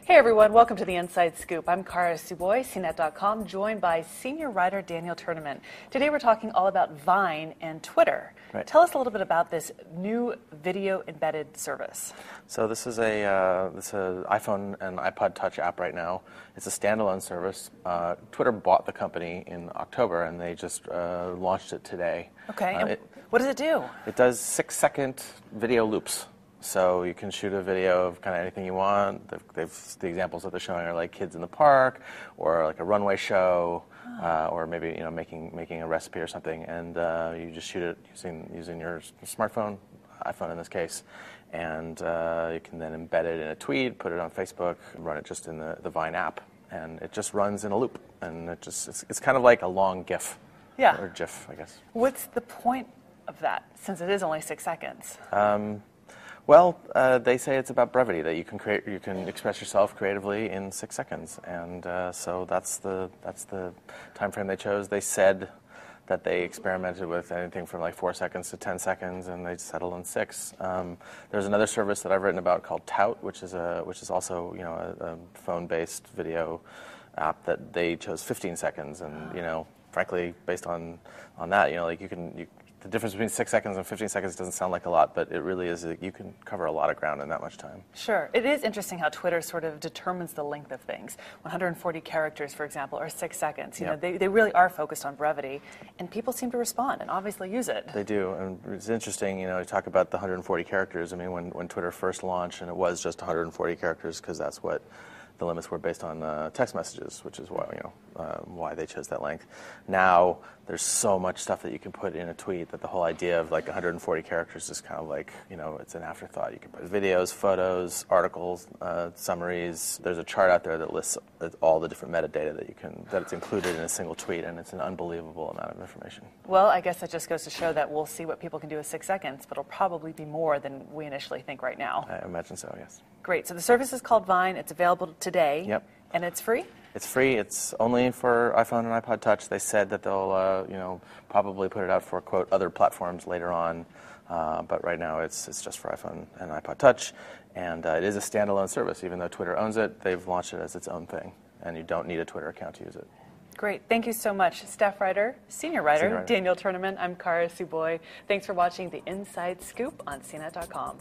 Hey everyone, welcome to the Inside Scoop. I'm Kara Suboy, CNET.com, joined by senior writer Daniel Tournament. Today we're talking all about Vine and Twitter. Right. Tell us a little bit about this new video embedded service. So this is a iPhone and iPod Touch app right now. It's a standalone service. Twitter bought the company in October, and they just launched it today. Okay, and what does it do? It does 6-second video loops. So you can shoot a video of kind of anything you want. The examples that they're showing are like kids in the park, or like a runway show, or maybe making a recipe or something, and you just shoot it using your smartphone, iPhone in this case, and you can then embed it in a tweet, put it on Facebook, run it just in the Vine app, and it just runs in a loop, and it's kind of like a long GIF, or GIF, I guess. What's the point of that, since it is only 6 seconds? Well, they say it's about brevity, that you can express yourself creatively in 6 seconds, and so that's the time frame they chose. They said that they experimented with anything from like 4 seconds to 10 seconds, and they settled on 6. There's another service that I've written about called Tout, which is also a phone-based video app that they chose 15 seconds, and frankly, based on that, the difference between 6 seconds and 15 seconds doesn't sound like a lot, but it really is. You can cover a lot of ground in that much time. Sure. It is interesting how Twitter sort of determines the length of things. 140 characters, for example, or 6 seconds. You know, they really are focused on brevity, and people seem to respond and obviously use it. They do, and it's interesting. You talk about the 140 characters. I mean, when Twitter first launched, and it was just 140 characters because that's what the limits were based on text messages, which is why they chose that length. Now there's so much stuff that you can put in a tweet that the whole idea of like 140 characters is kind of like it's an afterthought. You can put videos, photos, articles, summaries. There's a chart out there that lists all the different metadata that it's included in a single tweet, and it's an unbelievable amount of information. Well, I guess that just goes to show that we'll see what people can do with 6 seconds, but it'll probably be more than we initially think right now. I imagine so, yes. Great. So the service is called Vine. It's available today. Yep. And it's free? It's free. It's only for iPhone and iPod Touch. They said that they'll, probably put it out for, quote, other platforms later on. But right now it's just for iPhone and iPod Touch. And it is a standalone service. Even though Twitter owns it, they've launched it as its own thing. And you don't need a Twitter account to use it. Great. Thank you so much, staff writer, senior writer, Daniel Tournament. I'm Kara Suboy. Thanks for watching the Inside Scoop on CNET.com.